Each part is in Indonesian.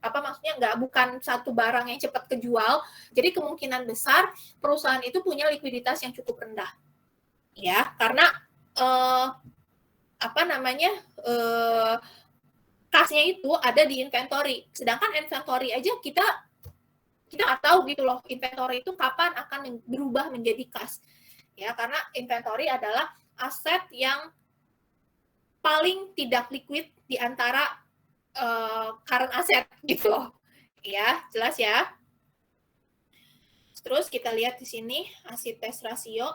Maksudnya bukan satu barang yang cepat kejual. Jadi kemungkinan besar perusahaan itu punya likuiditas yang cukup rendah. Ya, karena kasnya itu ada di inventory. Sedangkan inventory aja kita nggak tahu gitu loh, inventory itu kapan akan berubah menjadi kas. Ya, karena inventory adalah aset yang paling tidak liquid di antara current aset gitu loh. Ya, jelas ya. Terus kita lihat di sini asset test ratio.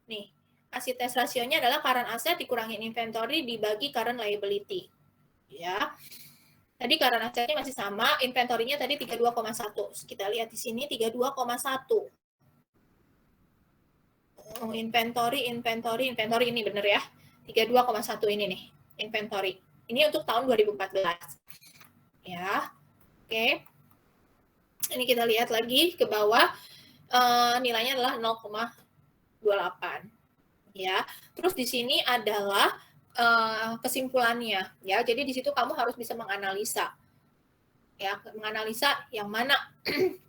Nih, asset test rasionya adalah current asset dikurangin inventory dibagi current liability. Ya. Tadi current asetnya masih sama, inventory-nya tadi 32,1. Kita lihat di sini 32,1. Inventory ini bener ya. 32,1 ini nih, inventory. Ini untuk tahun 2014. Ya. Oke. Ini kita lihat lagi ke bawah, nilainya adalah 0,28. Ya. Terus di sini adalah kesimpulannya, ya. Jadi di situ kamu harus bisa menganalisa, ya, menganalisa yang mana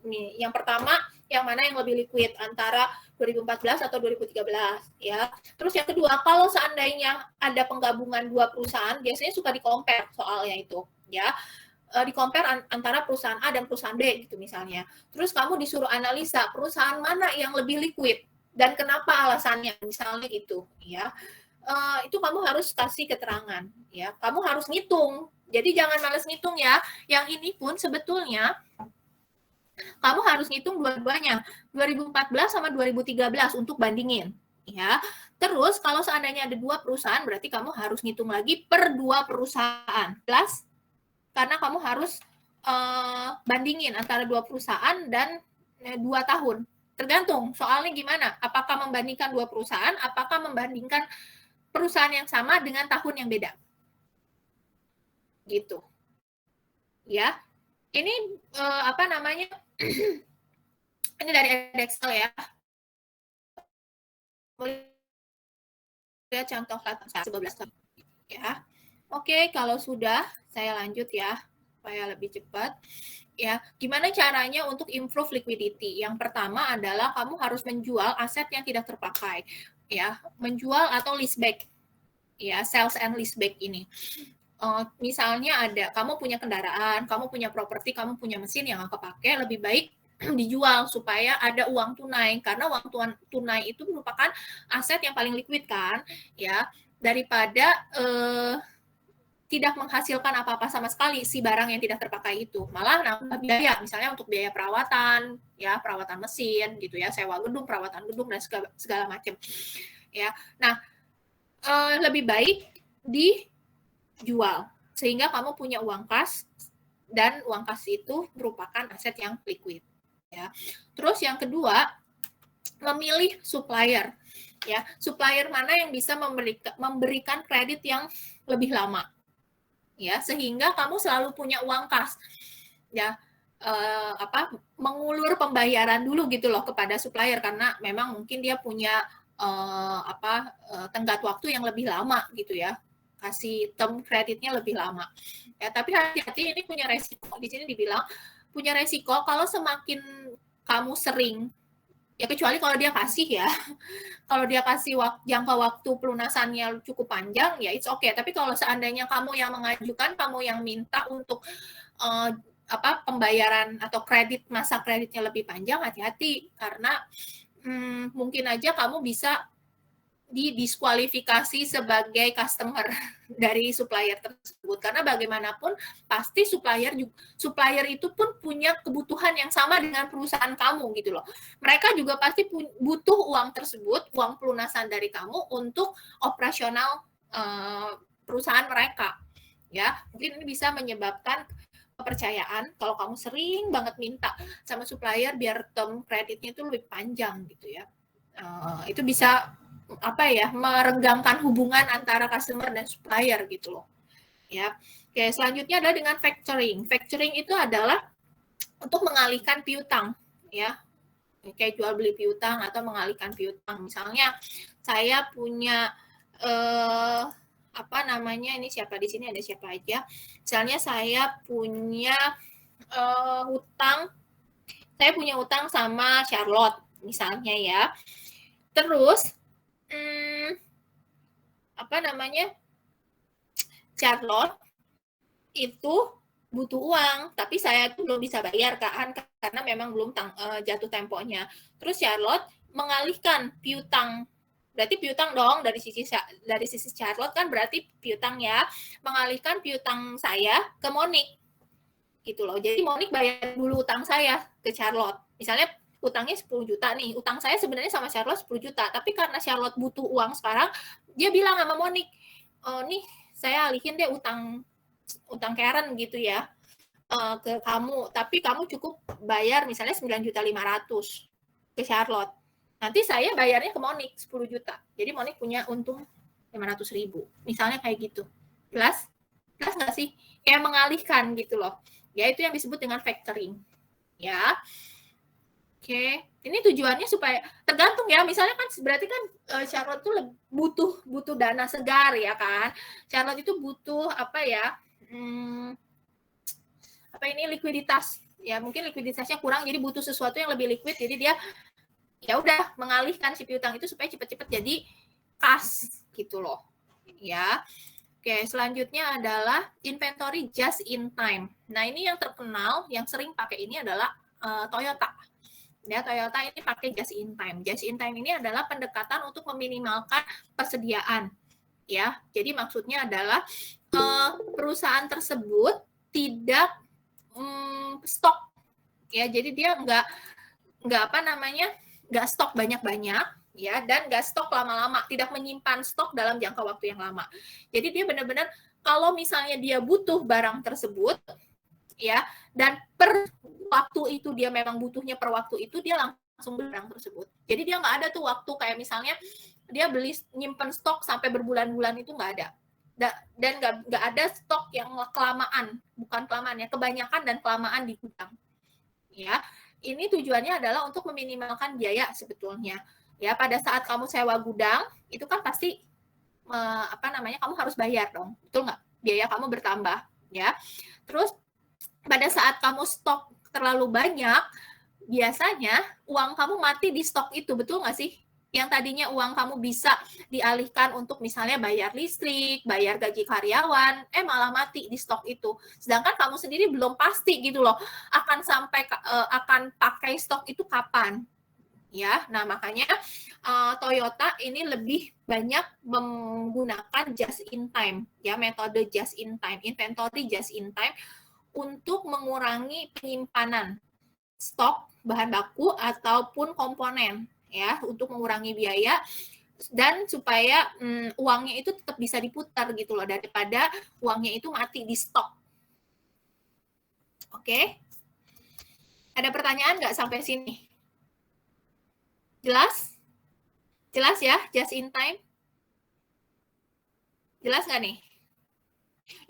nih, yang pertama yang mana yang lebih liquid antara 2014 atau 2013, ya. Terus yang kedua, kalau seandainya ada penggabungan dua perusahaan, biasanya suka di-compare soalnya itu, ya. Di-compare antara perusahaan A dan perusahaan B gitu misalnya. Terus kamu disuruh analisa perusahaan mana yang lebih liquid dan kenapa alasannya, misalnya gitu, ya. Itu kamu harus kasih keterangan, ya. Kamu harus ngitung. Jadi jangan males ngitung ya. Yang ini pun sebetulnya kamu harus ngitung dua-duanya, 2014 sama 2013 untuk bandingin, ya. Terus kalau seandainya ada dua perusahaan, berarti kamu harus ngitung lagi per dua perusahaan. Plus, karena kamu harus bandingin antara dua perusahaan dan 2 tahun. Tergantung soalnya gimana. Apakah membandingkan dua perusahaan, apakah membandingkan perusahaan yang sama dengan tahun yang beda. Gitu. Ya. Ini ini dari Excel ya. Lihat contoh 11 ya. Oke, kalau sudah saya lanjut ya supaya lebih cepat. Ya, gimana caranya untuk improve liquidity? Yang pertama adalah kamu harus menjual aset yang tidak terpakai, ya, menjual atau leaseback, ya, sales and leaseback ini. Misalnya kamu punya kendaraan, kamu punya properti, kamu punya mesin yang nggak kepake, lebih baik dijual supaya ada uang tunai, karena uang tunai itu merupakan aset yang paling liquid kan, ya, daripada tidak menghasilkan apa-apa sama sekali si barang yang tidak terpakai itu, malah nambah biaya, misalnya untuk biaya perawatan, ya, perawatan mesin gitu ya, sewa gedung, perawatan gedung dan segala macam, ya. Nah, lebih baik dijual sehingga kamu punya uang kas, dan uang kas itu merupakan aset yang liquid, ya. Terus yang kedua, memilih supplier, ya, supplier mana yang bisa memberikan kredit yang lebih lama, ya, sehingga kamu selalu punya uang kas, ya, mengulur pembayaran dulu gitu loh kepada supplier, karena memang mungkin dia punya tenggat waktu yang lebih lama gitu ya, kasih term kreditnya lebih lama, ya. Tapi hati-hati, ini punya resiko. Di sini dibilang punya resiko kalau semakin kamu sering, ya, kecuali kalau dia kasih ya, kalau dia kasih jangka waktu pelunasannya cukup panjang, ya it's okay. Tapi kalau seandainya kamu yang mengajukan, kamu yang minta untuk pembayaran atau masa kreditnya lebih panjang, hati-hati, karena mungkin aja kamu bisa didiskualifikasi sebagai customer dari supplier tersebut, karena bagaimanapun pasti supplier itu pun punya kebutuhan yang sama dengan perusahaan kamu gitu loh. Mereka juga pasti butuh uang tersebut, uang pelunasan dari kamu untuk operasional perusahaan mereka, ya. Mungkin ini bisa menyebabkan kepercayaan kalau kamu sering banget minta sama supplier biar term kreditnya itu lebih panjang gitu ya. Itu bisa merenggangkan hubungan antara customer dan supplier gitu loh, ya. Oke, selanjutnya adalah dengan factoring. Factoring itu adalah untuk mengalihkan piutang, ya, kayak jual beli piutang atau mengalihkan piutang. Misalnya saya punya apa namanya, ini siapa di sini, ada siapa aja. Misalnya saya punya hutang sama Charlotte misalnya ya. Terus apa namanya, Charlotte itu butuh uang, tapi saya tuh belum bisa bayar kan, karena memang belum jatuh temponya. Terus Charlotte mengalihkan piutang, berarti piutang dong dari sisi Charlotte kan berarti piutang ya, mengalihkan piutang saya ke Monik gitu loh. Jadi Monik bayar dulu utang saya ke Charlotte. Misalnya utangnya 10 juta nih, utang saya sebenarnya sama Charlotte 10 juta, tapi karena Charlotte butuh uang sekarang, dia bilang sama Monik, nih saya alihin deh utang Karen gitu ya ke kamu, tapi kamu cukup bayar misalnya 9.500.000 ke Charlotte. Nanti saya bayarnya ke Monik 10 juta. Jadi Monik punya untung 500.000. Misalnya kayak gitu. Jelas? Jelas nggak sih? Kayak mengalihkan gitu loh. Ya itu yang disebut dengan factoring. Ya. Oke, ini tujuannya supaya tergantung ya. Misalnya kan berarti kan Charlotte tuh butuh dana segar ya kan. Charlotte itu butuh apa ya? Likuiditas. Ya mungkin likuiditasnya kurang, jadi butuh sesuatu yang lebih liquid. Jadi dia ya udah mengalihkan si piutang itu supaya cepet-cepet jadi kas gitu loh. Ya. Oke, selanjutnya adalah inventory just in time. Nah, ini yang terkenal, yang sering pakai ini adalah Toyota. Ya, Toyota ini pakai just in time. Just in time ini adalah pendekatan untuk meminimalkan persediaan. Ya, jadi maksudnya adalah perusahaan tersebut tidak stok. Ya, jadi dia nggak stok banyak-banyak ya, dan nggak stok lama-lama, tidak menyimpan stok dalam jangka waktu yang lama. Jadi dia benar-benar kalau misalnya dia butuh barang tersebut ya, dan per waktu itu dia memang butuhnya per waktu itu, dia langsung beli barang tersebut. Jadi dia nggak ada tuh waktu kayak misalnya dia nyimpen stok sampai berbulan-bulan, itu nggak ada. Dan nggak ada stok yang kelamaan, bukan kelamaan ya, kebanyakan dan kelamaan di gudang. Ya, ini tujuannya adalah untuk meminimalkan biaya sebetulnya. Ya, pada saat kamu sewa gudang, itu kan pasti kamu harus bayar dong, betul nggak? Biaya kamu bertambah, ya. Terus pada saat kamu stok terlalu banyak, biasanya uang kamu mati di stok itu, betul nggak sih? Yang tadinya uang kamu bisa dialihkan untuk misalnya bayar listrik, bayar gaji karyawan, malah mati di stok itu. Sedangkan kamu sendiri belum pasti gitu loh, akan pakai stok itu kapan. Ya, nah makanya Toyota ini lebih banyak menggunakan just in time, ya, metode just in time, inventory just in time untuk mengurangi penyimpanan stok bahan baku ataupun komponen, ya, untuk mengurangi biaya dan supaya uangnya itu tetap bisa diputar gitu loh, daripada uangnya itu mati di stok. Oke? Ada pertanyaan nggak sampai sini? Jelas? Jelas ya, just in time? Jelas nggak nih?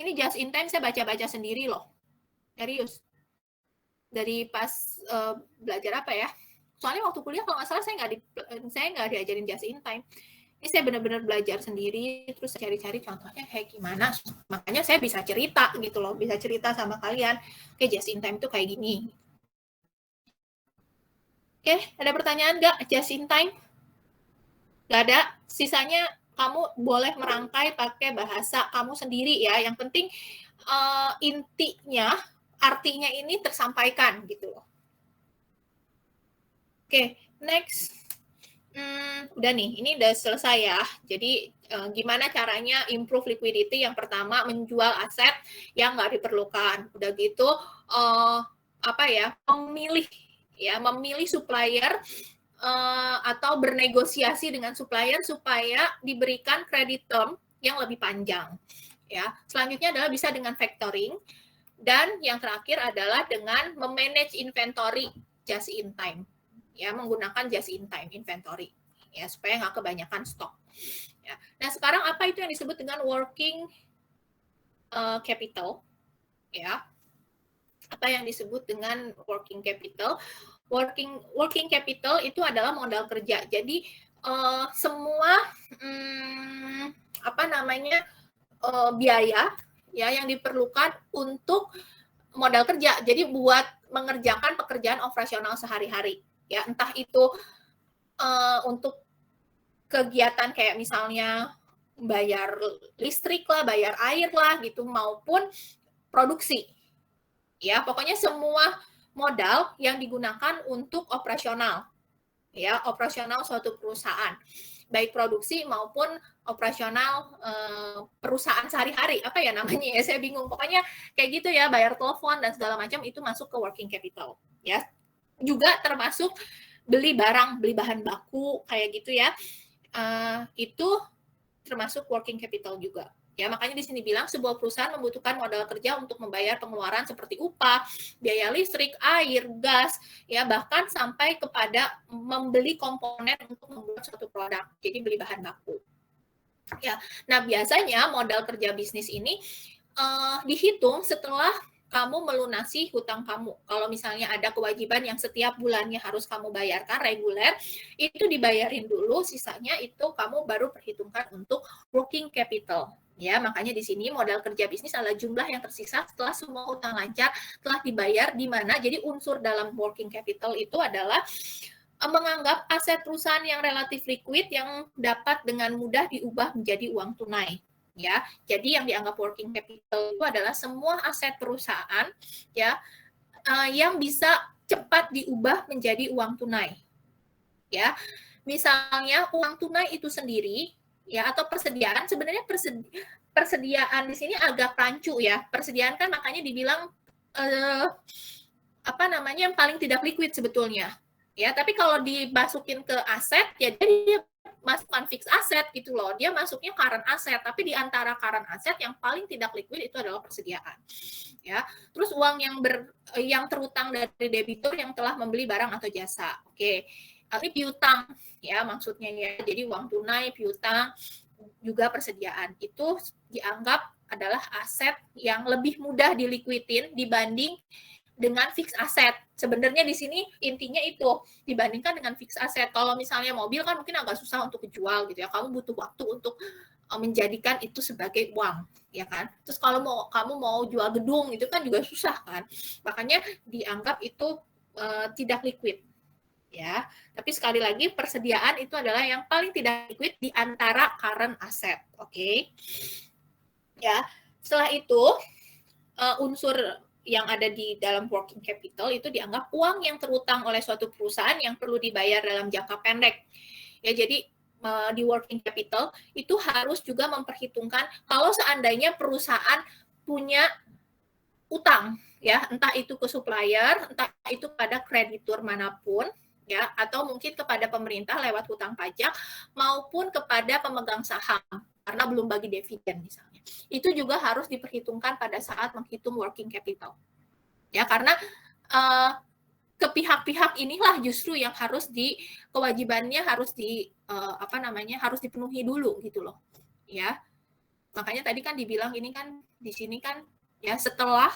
Ini just in time saya baca-baca sendiri loh. Serius. Dari pas belajar apa ya? Soalnya waktu kuliah kalau nggak salah saya nggak diajarin just in time. Ini saya benar-benar belajar sendiri, terus cari-cari contohnya kayak gimana. Makanya saya bisa cerita gitu loh, bisa cerita sama kalian. Oke, just in time tuh kayak gini. Oke, ada pertanyaan nggak just in time? Nggak ada. Sisanya kamu boleh merangkai pakai bahasa kamu sendiri ya. Yang penting intinya, artinya ini tersampaikan gitu loh. Oke, next. Udah nih, ini udah selesai ya. Jadi gimana caranya improve liquidity? Yang pertama, menjual aset yang nggak diperlukan. Udah gitu, memilih supplier atau bernegosiasi dengan supplier supaya diberikan credit term yang lebih panjang. Ya, selanjutnya adalah bisa dengan factoring, dan yang terakhir adalah dengan memanage inventory just in time. Ya, menggunakan just in time inventory ya, supaya nggak kebanyakan stok ya. Nah, sekarang apa itu yang disebut dengan working capital ya? Apa yang disebut dengan working capital? Working capital itu adalah modal kerja. Jadi semua biaya ya yang diperlukan untuk modal kerja. Jadi buat mengerjakan pekerjaan operasional sehari-hari ya, entah itu untuk kegiatan kayak misalnya bayar listrik lah, bayar air lah gitu, maupun produksi. Ya, pokoknya semua modal yang digunakan untuk operasional. Ya, operasional suatu perusahaan. Baik produksi maupun operasional perusahaan sehari-hari. Apa ya namanya ya? Saya bingung. Pokoknya kayak gitu ya, bayar telepon dan segala macam itu masuk ke working capital, ya. Juga termasuk beli barang, beli bahan baku kayak gitu ya. Itu termasuk working capital juga. Ya, makanya di sini bilang sebuah perusahaan membutuhkan modal kerja untuk membayar pengeluaran seperti upah, biaya listrik, air, gas, ya bahkan sampai kepada membeli komponen untuk membuat suatu produk. Jadi beli bahan baku. Ya, nah biasanya modal kerja bisnis ini dihitung setelah kamu melunasi hutang kamu. Kalau misalnya ada kewajiban yang setiap bulannya harus kamu bayarkan reguler, itu dibayarin dulu, sisanya itu kamu baru perhitungkan untuk working capital. Ya, makanya di sini modal kerja bisnis adalah jumlah yang tersisa setelah semua hutang lancar telah dibayar, di mana jadi unsur dalam working capital itu adalah menganggap aset perusahaan yang relatif liquid yang dapat dengan mudah diubah menjadi uang tunai. Ya, jadi yang dianggap working capital itu adalah semua aset perusahaan ya yang bisa cepat diubah menjadi uang tunai. Ya, misalnya uang tunai itu sendiri ya atau persediaan, sebenarnya persediaan di sini agak rancu ya. Persediaan kan makanya dibilang apa namanya yang paling tidak liquid sebetulnya. Ya, tapi kalau dimasukin ke aset ya dia masukkan fixed aset gitu loh. Dia masuknya current aset, tapi di antara current aset yang paling tidak liquid itu adalah persediaan. Ya. Terus uang yang terutang dari debitur yang telah membeli barang atau jasa. Oke. Ini piutang ya maksudnya ya. Jadi uang tunai, piutang, juga persediaan. Itu dianggap adalah aset yang lebih mudah dilikuidin dibanding dengan fixed asset. Sebenarnya di sini intinya itu dibandingkan dengan fixed asset. Kalau misalnya mobil kan mungkin agak susah untuk dijual gitu ya. Kamu butuh waktu untuk menjadikan itu sebagai uang, ya kan? Terus kalau kamu mau jual gedung itu kan juga susah kan. Makanya dianggap itu tidak liquid. Ya. Tapi sekali lagi persediaan itu adalah yang paling tidak liquid di antara current asset. Oke. Ya. Setelah itu unsur yang ada di dalam working capital itu dianggap uang yang terutang oleh suatu perusahaan yang perlu dibayar dalam jangka pendek. Ya, jadi di working capital itu harus juga memperhitungkan kalau seandainya perusahaan punya utang, ya, entah itu ke supplier, entah itu pada kreditur manapun, ya, atau mungkin kepada pemerintah lewat hutang pajak maupun kepada pemegang saham karena belum bagi dividen misalnya. Itu juga harus diperhitungkan pada saat menghitung working capital. Ya, karena ke pihak-pihak inilah justru yang harus kewajibannya harus harus dipenuhi dulu gitu loh. Ya. Makanya tadi kan dibilang ini kan di sini kan ya setelah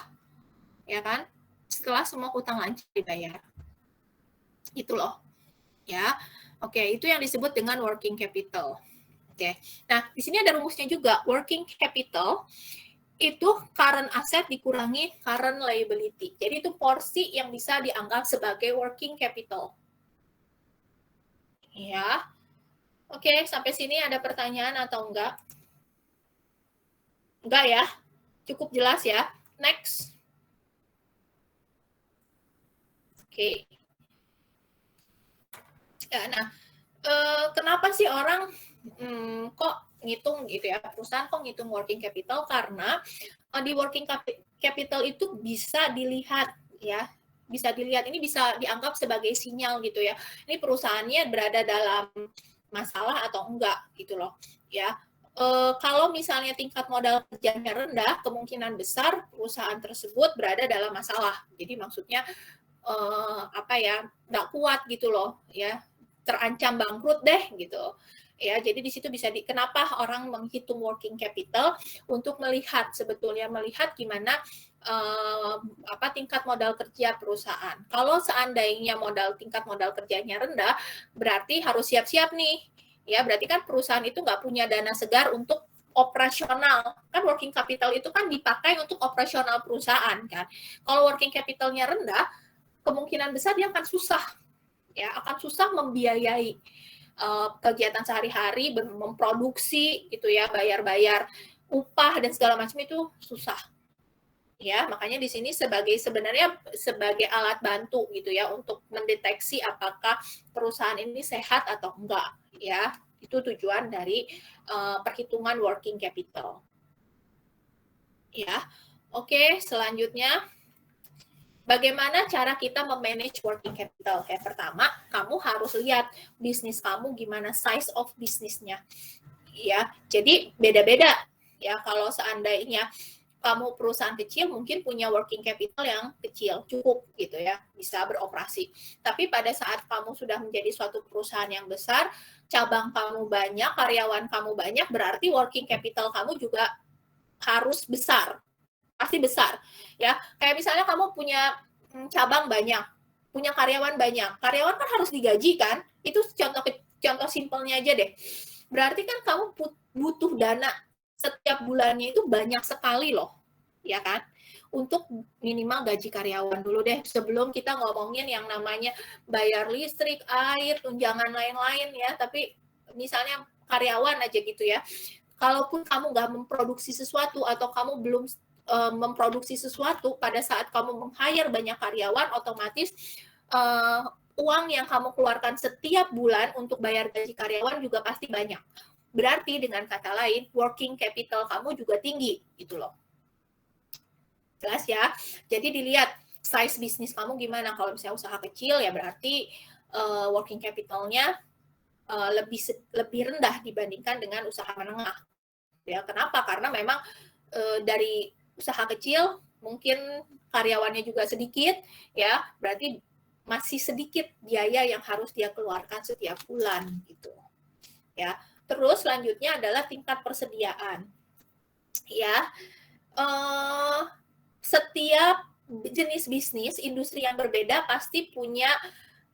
semua hutang lancar dibayar. Itu loh. Ya. Oke, itu yang disebut dengan working capital. Oke. Nah, di sini ada rumusnya juga. Working capital itu current asset dikurangi current liability. Jadi itu porsi yang bisa dianggap sebagai working capital. Ya. Oke, sampai sini ada pertanyaan atau enggak? Enggak ya? Cukup jelas ya? Next. Oke. Ya, nah, kenapa sih orang kok ngitung gitu ya, perusahaan kok ngitung working capital? Karena di working capital itu bisa dilihat ya, bisa dilihat, ini bisa dianggap sebagai sinyal gitu ya, ini perusahaannya berada dalam masalah atau enggak gitu loh ya. Kalau misalnya tingkat modal kerjanya rendah, kemungkinan besar perusahaan tersebut berada dalam masalah. Jadi maksudnya nggak kuat gitu loh ya, terancam bangkrut deh gitu ya. Jadi di situ bisa kenapa orang menghitung working capital untuk melihat gimana tingkat modal kerja perusahaan. Kalau seandainya tingkat modal kerjanya rendah, berarti harus siap-siap nih ya, berarti kan perusahaan itu nggak punya dana segar untuk operasional. Kan working capital itu kan dipakai untuk operasional perusahaan kan. Kalau working capitalnya rendah, kemungkinan besar dia akan susah, ya, akan susah membiayai kegiatan sehari-hari, memproduksi gitu ya, bayar-bayar upah dan segala macam itu susah. Ya, makanya di sini sebenarnya sebagai alat bantu gitu ya untuk mendeteksi apakah perusahaan ini sehat atau enggak, ya. Itu tujuan dari perhitungan working capital. Ya. Oke, selanjutnya bagaimana cara kita memanage working capital? Yang pertama, kamu harus lihat bisnis kamu gimana size of bisnisnya. Ya, jadi beda-beda. Ya, kalau seandainya kamu perusahaan kecil mungkin punya working capital yang kecil, cukup gitu ya, bisa beroperasi. Tapi pada saat kamu sudah menjadi suatu perusahaan yang besar, cabang kamu banyak, karyawan kamu banyak, berarti working capital kamu juga harus besar. Pasti besar ya, kayak misalnya kamu punya cabang banyak, punya karyawan banyak, karyawan kan harus digaji kan, itu contoh simpelnya aja deh. Berarti kan kamu butuh dana setiap bulannya itu banyak sekali loh, ya kan, untuk minimal gaji karyawan dulu deh, sebelum kita ngomongin yang namanya bayar listrik, air, tunjangan lain-lain ya. Tapi misalnya karyawan aja gitu ya, kalaupun kamu nggak memproduksi sesuatu atau kamu belum memproduksi sesuatu, pada saat kamu meng-hire banyak karyawan, otomatis uang yang kamu keluarkan setiap bulan untuk bayar gaji karyawan juga pasti banyak. Berarti dengan kata lain, working capital kamu juga tinggi, gitu loh. Jelas ya? Jadi dilihat size bisnis kamu gimana. Kalau misalnya usaha kecil, ya berarti working capital-nya lebih rendah dibandingkan dengan usaha menengah. Ya, kenapa? Karena memang dari usaha kecil mungkin karyawannya juga sedikit, ya, berarti masih sedikit biaya yang harus dia keluarkan setiap bulan gitu. Ya. Terus selanjutnya adalah tingkat persediaan. Ya. Setiap jenis bisnis, industri yang berbeda pasti punya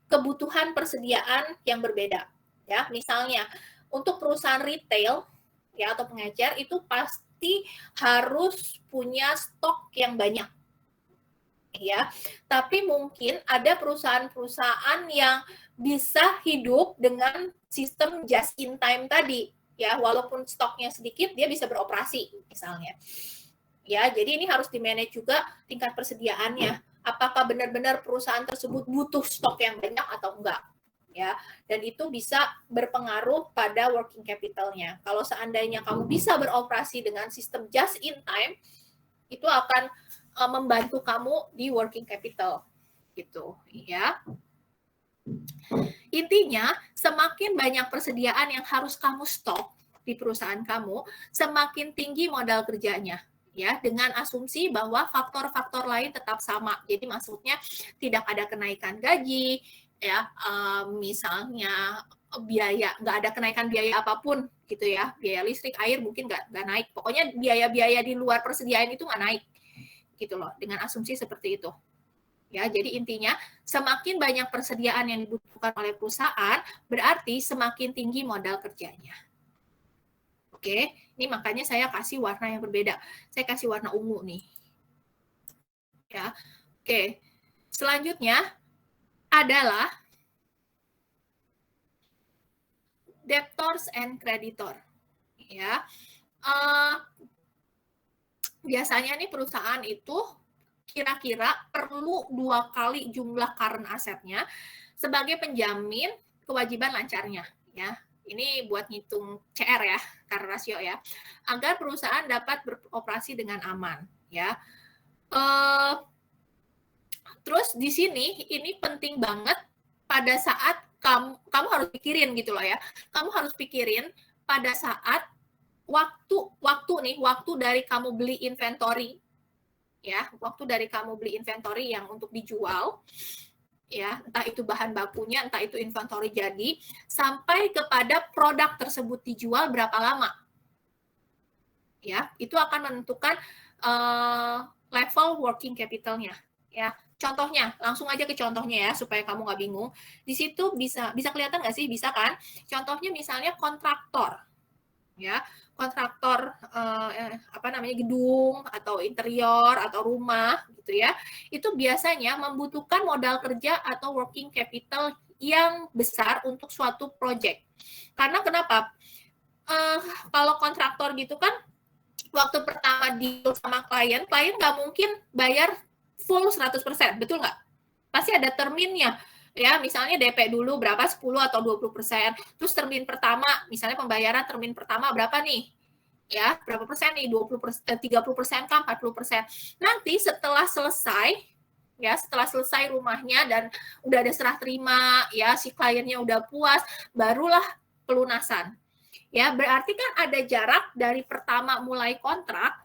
kebutuhan persediaan yang berbeda. Ya, misalnya untuk perusahaan retail ya atau pengecer itu pasti harus punya stok yang banyak. Ya, tapi mungkin ada perusahaan-perusahaan yang bisa hidup dengan sistem just in time tadi, ya, walaupun stoknya sedikit dia bisa beroperasi misalnya. Ya, jadi ini harus di-manage juga tingkat persediaannya. Apakah benar-benar perusahaan tersebut butuh stok yang banyak atau enggak? Ya, dan itu bisa berpengaruh pada working capital-nya. Kalau seandainya kamu bisa beroperasi dengan sistem just in time, itu akan membantu kamu di working capital gitu ya. Intinya semakin banyak persediaan yang harus kamu stok di perusahaan kamu, semakin tinggi modal kerjanya ya, dengan asumsi bahwa faktor-faktor lain tetap sama. Jadi maksudnya tidak ada kenaikan gaji ya, misalnya biaya, nggak ada kenaikan biaya apapun gitu ya, biaya listrik, air mungkin nggak naik, pokoknya biaya-biaya di luar persediaan itu nggak naik gitu loh, dengan asumsi seperti itu. Ya, jadi intinya semakin banyak persediaan yang dibutuhkan oleh perusahaan, berarti semakin tinggi modal kerjanya. Oke, ini makanya saya kasih warna yang berbeda. Saya kasih warna ungu nih. Ya, oke. Selanjutnya adalah debtors and creditor. Ya, biasanya nih perusahaan itu kira-kira perlu 2 kali jumlah current asetnya sebagai penjamin kewajiban lancarnya. Ya, ini buat ngitung CR ya, current ratio ya, agar perusahaan dapat beroperasi dengan aman. Ya, terus di sini ini penting banget pada saat kamu harus pikirin gitu loh ya. Kamu harus pikirin pada saat waktu dari kamu beli inventory ya, waktu dari kamu beli inventory yang untuk dijual ya, entah itu bahan bakunya, entah itu inventory jadi, sampai kepada produk tersebut dijual berapa lama. Ya, itu akan menentukan level working capital-nya ya. Contohnya, langsung aja ke contohnya ya, supaya kamu nggak bingung. Di situ bisa kelihatan nggak sih? Bisa kan? Contohnya misalnya kontraktor. Ya, kontraktor gedung atau interior atau rumah gitu ya, itu biasanya membutuhkan modal kerja atau working capital yang besar untuk suatu project. Karena kenapa? Kalau kontraktor gitu kan, waktu pertama deal sama klien nggak mungkin bayar full 100%, betul nggak? Pasti ada terminnya. Ya, misalnya DP dulu berapa, 10 atau 20%. Terus termin pertama, misalnya pembayaran termin pertama berapa nih? Ya, berapa persen nih? 20%, 30% kan, 40%. Nanti setelah selesai rumahnya dan udah ada serah terima, ya si kliennya udah puas, barulah pelunasan. Ya, berarti kan ada jarak dari pertama mulai kontrak,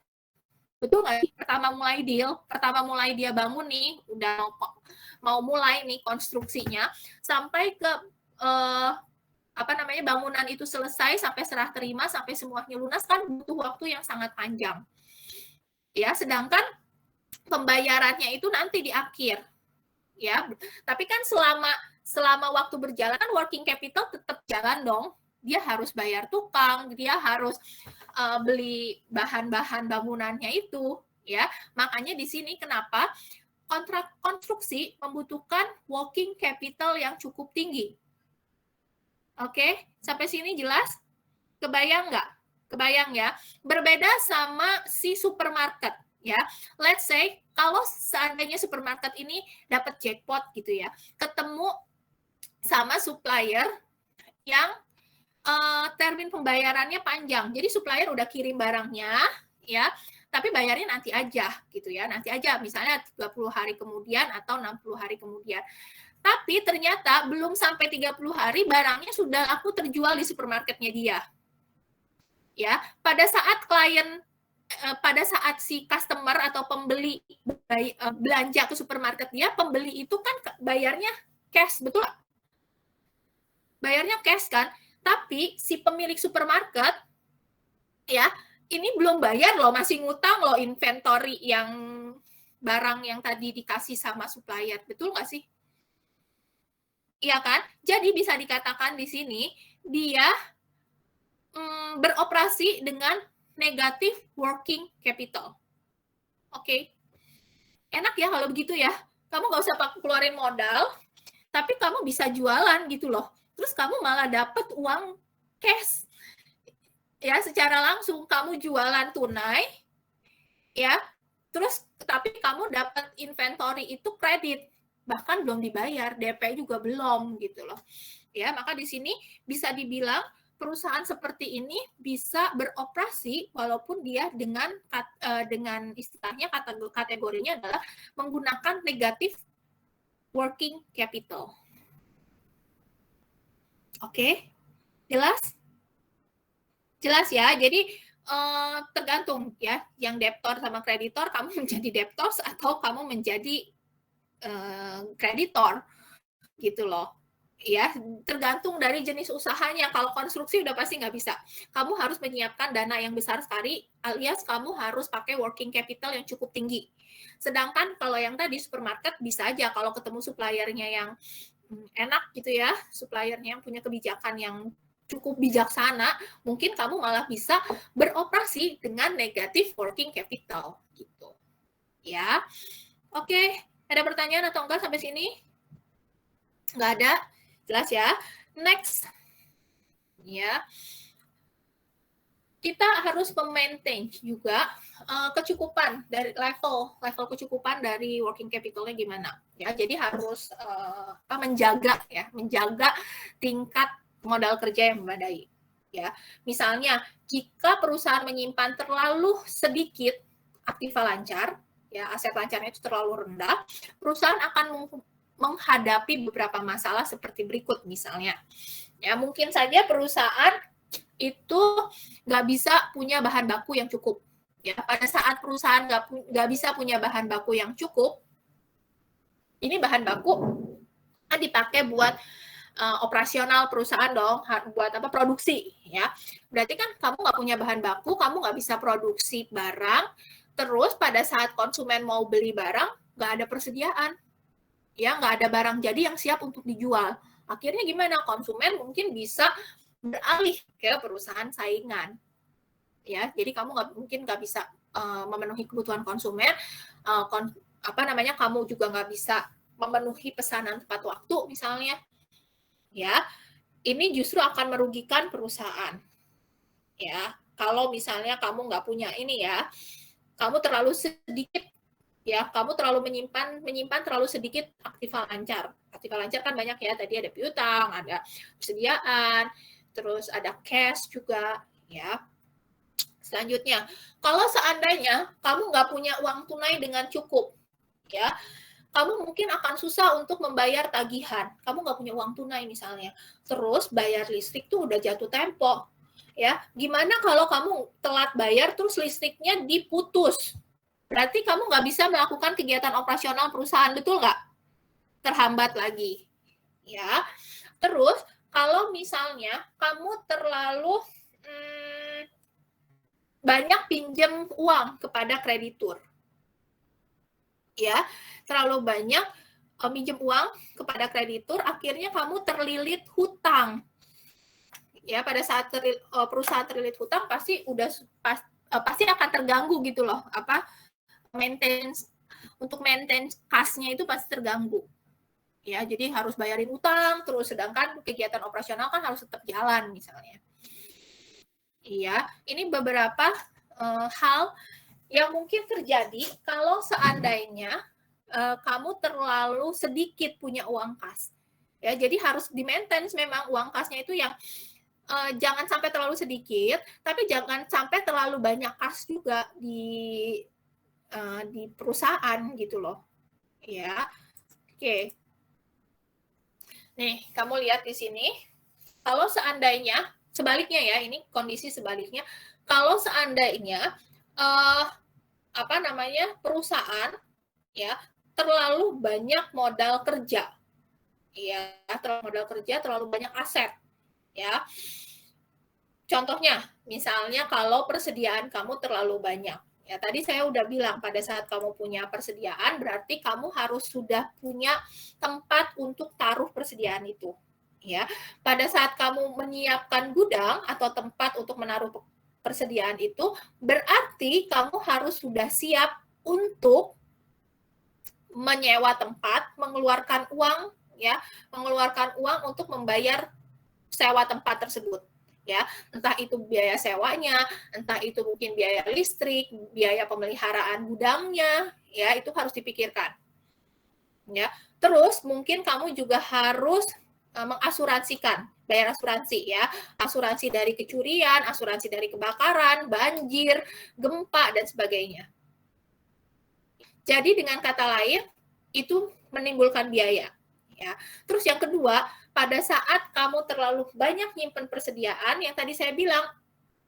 betul nggak sih? Pertama mulai deal, pertama mulai dia bangun nih, udah mau mulai nih konstruksinya, sampai ke bangunan itu selesai, sampai serah terima, sampai semuanya lunas kan butuh waktu yang sangat panjang. Ya, sedangkan pembayarannya itu nanti di akhir. Ya, tapi kan selama waktu berjalan kan working capital tetap jalan dong. Dia harus bayar tukang, dia harus beli bahan-bahan bangunannya itu, ya. Makanya di sini kenapa kontrak konstruksi membutuhkan working capital yang cukup tinggi. Oke, sampai sini jelas? Kebayang nggak? Kebayang ya? Berbeda sama si supermarket, ya. Let's say kalau seandainya supermarket ini dapat jackpot gitu ya, ketemu sama supplier yang termin pembayarannya panjang. Jadi supplier udah kirim barangnya, ya, tapi bayarnya nanti aja gitu ya. Nanti aja, misalnya 30 hari kemudian atau 60 hari kemudian. Tapi ternyata belum sampai 30 hari barangnya sudah laku terjual di supermarketnya dia. Ya, pada saat si customer atau pembeli belanja ke supermarket dia, pembeli itu kan bayarnya cash, betul? Bayarnya cash kan? Tapi si pemilik supermarket, ya, ini belum bayar loh, masih ngutang loh inventory yang barang yang tadi dikasih sama supplier. Betul nggak sih? Iya kan? Jadi bisa dikatakan di sini dia beroperasi dengan negatif working capital. Oke. Enak ya kalau begitu ya. Kamu nggak usah keluarin modal, tapi kamu bisa jualan gitu loh. Terus kamu malah dapat uang cash. Ya, secara langsung kamu jualan tunai, ya. Terus tapi kamu dapat inventory itu kredit, bahkan belum dibayar, DP juga belum gitu loh. Ya, maka di sini bisa dibilang perusahaan seperti ini bisa beroperasi walaupun dia dengan istilahnya kategorinya adalah menggunakan negatif working capital. Oke, jelas? Jelas ya. Jadi tergantung ya, yang debtor sama kreditor, kamu menjadi debtors atau kamu menjadi kreditor gitu loh. Ya, tergantung dari jenis usahanya. Kalau konstruksi udah pasti nggak bisa. Kamu harus menyiapkan dana yang besar sekali, alias kamu harus pakai working capital yang cukup tinggi. Sedangkan kalau yang tadi supermarket bisa aja kalau ketemu suppliernya yang enak gitu ya, suppliernya yang punya kebijakan yang cukup bijaksana, mungkin kamu malah bisa beroperasi dengan negatif working capital gitu. Ya. Oke, ada pertanyaan atau enggak sampai sini? Nggak ada? Jelas ya. Next. Ya. Kita harus memaintain juga kecukupan dari level kecukupan dari working capital-nya gimana. Ya, jadi harus menjaga tingkat modal kerja yang memadai. Ya, misalnya jika perusahaan menyimpan terlalu sedikit aktiva lancar, ya aset lancarnya itu terlalu rendah, perusahaan akan menghadapi beberapa masalah seperti berikut misalnya. Ya, mungkin saja perusahaan itu nggak bisa punya bahan baku yang cukup. Ya, pada saat perusahaan nggak bisa punya bahan baku yang cukup, ini bahan baku kan dipakai buat operasional perusahaan dong, buat apa, produksi ya. Berarti kan kamu nggak punya bahan baku, kamu nggak bisa produksi barang, terus pada saat konsumen mau beli barang nggak ada persediaan, ya nggak ada barang jadi yang siap untuk dijual. Akhirnya gimana? Konsumen mungkin bisa beralih ke perusahaan saingan. ya. Jadi kamu mungkin nggak bisa memenuhi kebutuhan konsumen, kamu juga nggak bisa memenuhi pesanan tepat waktu misalnya, ya. Ini justru akan merugikan perusahaan, ya. Kalau misalnya kamu nggak punya ini ya, kamu terlalu sedikit, ya, kamu terlalu menyimpan terlalu sedikit aktiva lancar. Aktiva lancar kan banyak ya, tadi ada piutang, ada persediaan, terus ada cash juga, ya. Selanjutnya, kalau seandainya kamu nggak punya uang tunai dengan cukup, ya, kamu mungkin akan susah untuk membayar tagihan. Kamu nggak punya uang tunai misalnya. Terus bayar listrik tuh udah jatuh tempo. Ya, gimana kalau kamu telat bayar terus listriknya diputus? Berarti kamu nggak bisa melakukan kegiatan operasional perusahaan, betul nggak? Terhambat lagi. Ya. Terus kalau misalnya kamu terlalu banyak pinjam uang kepada kreditur. Ya, terlalu banyak minjem uang kepada kreditur, akhirnya kamu terlilit hutang. Ya, pada saat perusahaan terlilit hutang pasti pasti akan terganggu gitu loh, untuk maintain kas-nya itu pasti terganggu. Ya, jadi harus bayarin utang terus, sedangkan kegiatan operasional kan harus tetap jalan misalnya. Iya, ini beberapa hal yang mungkin terjadi kalau seandainya kamu terlalu sedikit punya uang kas. Ya, jadi harus di-maintain memang uang kasnya itu yang jangan sampai terlalu sedikit, tapi jangan sampai terlalu banyak kas juga di perusahaan gitu loh. Ya. Oke. Nih, kamu lihat di sini. Kalau seandainya sebaliknya ya, ini kondisi sebaliknya. Kalau seandainya perusahaan ya terlalu banyak modal kerja, ya terlalu modal kerja, terlalu banyak aset, ya. Contohnya, misalnya kalau persediaan kamu terlalu banyak, ya tadi saya udah bilang pada saat kamu punya persediaan berarti kamu harus sudah punya tempat untuk taruh persediaan itu, ya. Pada saat kamu menyiapkan gudang atau tempat untuk menaruh persediaan itu, berarti kamu harus sudah siap untuk menyewa tempat, mengeluarkan uang untuk membayar sewa tempat tersebut, ya. Entah itu biaya sewanya, entah itu mungkin biaya listrik, biaya pemeliharaan gudangnya, ya, itu harus dipikirkan. Ya. Terus mungkin kamu juga harus mengasuransikan, bayar asuransi ya, asuransi dari kecurian, asuransi dari kebakaran, banjir, gempa dan sebagainya. Jadi dengan kata lain, itu menimbulkan biaya. Ya. Terus yang kedua, pada saat kamu terlalu banyak nyimpen persediaan, yang tadi saya bilang,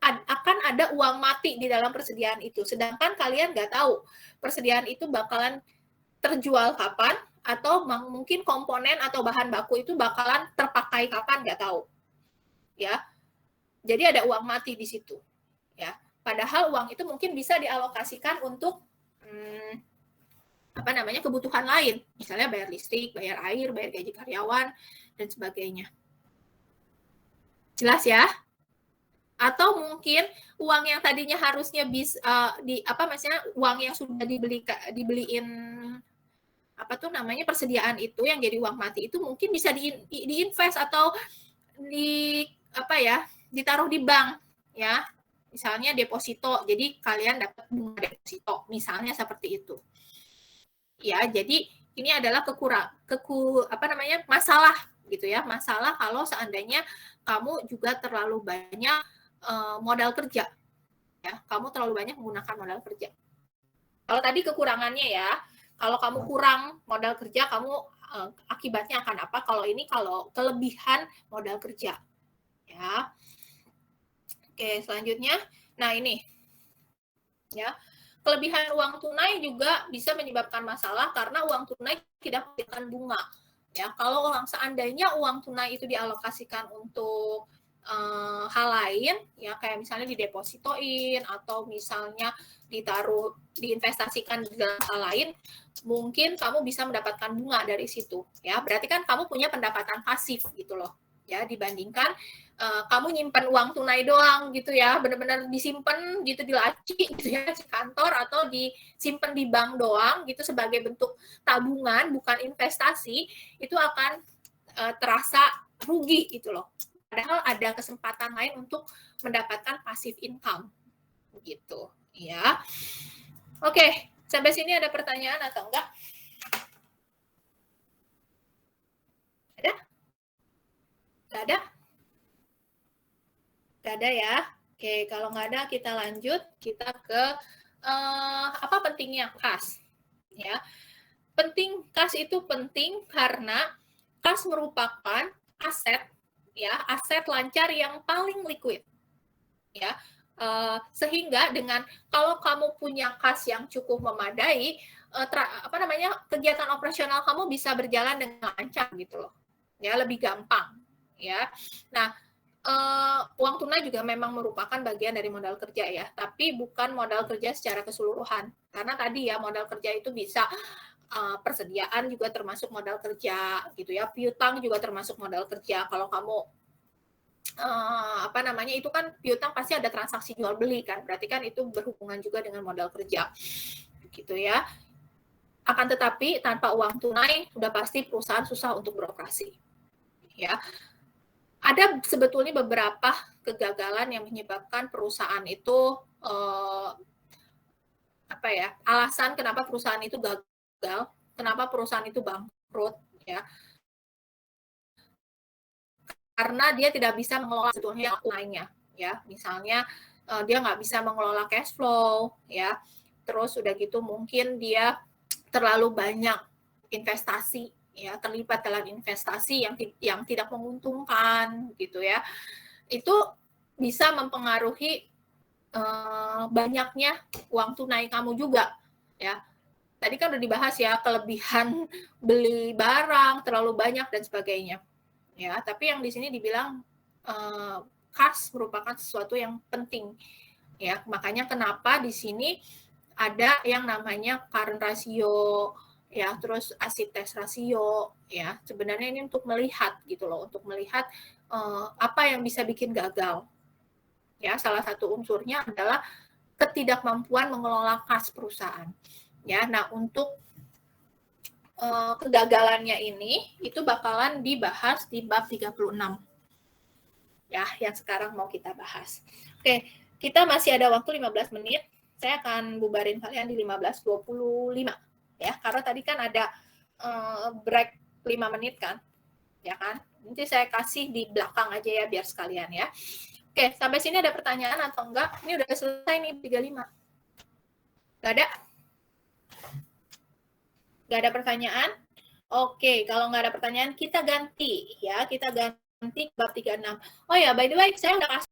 akan ada uang mati di dalam persediaan itu. Sedangkan kalian nggak tahu persediaan itu bakalan terjual kapan, atau mungkin komponen atau bahan baku itu bakalan terpakai kapan, nggak tahu. Ya. Jadi ada uang mati di situ. Ya. Padahal uang itu mungkin bisa dialokasikan untuk kebutuhan lain, misalnya bayar listrik, bayar air, bayar gaji karyawan dan sebagainya. Jelas ya? Atau mungkin uang yang tadinya harusnya uang yang sudah dibeliin persediaan itu yang jadi uang mati itu mungkin bisa diinvest atau ditaruh di bank ya. Misalnya deposito, jadi kalian dapat bunga deposito, misalnya seperti itu. Ya, jadi ini adalah masalah gitu ya. Masalah kalau seandainya kamu juga terlalu banyak modal kerja. Ya, kamu terlalu banyak menggunakan modal kerja. Kalau tadi kekurangannya ya, kalau kamu kurang modal kerja, kamu akibatnya akan apa? Kalau ini kalau kelebihan modal kerja. Ya. Oke, selanjutnya. Nah, ini. Ya. Kelebihan uang tunai juga bisa menyebabkan masalah karena uang tunai tidak memberikan bunga. Ya, kalau seandainya uang tunai itu dialokasikan untuk hal lain, ya kayak misalnya didepositoin atau misalnya diinvestasikan di dalam hal lain, mungkin kamu bisa mendapatkan bunga dari situ. Ya, berarti kan kamu punya pendapatan pasif gitu loh. ya, dibandingkan kamu nyimpan uang tunai doang gitu ya, benar-benar disimpan gitu di laci gitu ya, di kantor, atau disimpan di bank doang gitu sebagai bentuk tabungan bukan investasi, itu akan terasa rugi gitu loh. Padahal ada kesempatan lain untuk mendapatkan passive income gitu ya. Oke, sampai sini ada pertanyaan atau enggak? Ada? Nggak ada? Nggak ada ya. Oke, kalau nggak ada kita lanjut, kita ke apa pentingnya kas. Ya, kas itu penting karena kas merupakan aset, ya, aset lancar yang paling liquid, ya. Sehingga dengan kalau kamu punya kas yang cukup memadai, kegiatan operasional kamu bisa berjalan dengan lancar gitu loh, ya, lebih gampang, ya. Nah, uang tunai juga memang merupakan bagian dari modal kerja ya, tapi bukan modal kerja secara keseluruhan. Karena tadi ya modal kerja itu bisa persediaan juga termasuk modal kerja gitu ya, piutang juga termasuk modal kerja. Kalau kamu itu kan piutang pasti ada transaksi jual beli kan, berarti kan itu berhubungan juga dengan modal kerja gitu ya. Akan tetapi tanpa uang tunai sudah pasti perusahaan susah untuk beroperasi ya. Ada sebetulnya beberapa kegagalan yang menyebabkan perusahaan itu alasan kenapa perusahaan itu gagal, kenapa perusahaan itu bangkrut ya. Karena dia tidak bisa mengelola sebetulnya lainnya ya. Misalnya dia nggak bisa mengelola cash flow ya. Terus udah gitu mungkin dia terlalu banyak investasi ya, terlibat dalam investasi yang tidak menguntungkan gitu ya. Itu bisa mempengaruhi banyaknya uang tunai kamu juga ya. Tadi kan udah dibahas ya, kelebihan beli barang terlalu banyak dan sebagainya ya. Tapi yang di sini dibilang kas merupakan sesuatu yang penting ya. Makanya kenapa di sini ada yang namanya current ratio ya, terus asset test ratio ya. Sebenarnya ini untuk melihat gitu loh, untuk melihat apa yang bisa bikin gagal. Ya, salah satu unsurnya adalah ketidakmampuan mengelola kas perusahaan. Ya, nah untuk kegagalannya ini itu bakalan dibahas di bab 36. Ya, yang sekarang mau kita bahas. Oke, kita masih ada waktu 15 menit. Saya akan bubarin kalian di 15.25 ya, karena tadi kan ada break 5 menit kan. Ya kan? Nanti saya kasih di belakang aja ya biar sekalian ya. Oke, sampai sini ada pertanyaan atau enggak? Ini udah selesai nih 35. Nggak ada? Nggak ada pertanyaan? Oke, kalau nggak ada pertanyaan kita ganti ya, kita ganti bab 36. Oh ya, by the way, saya udah kasih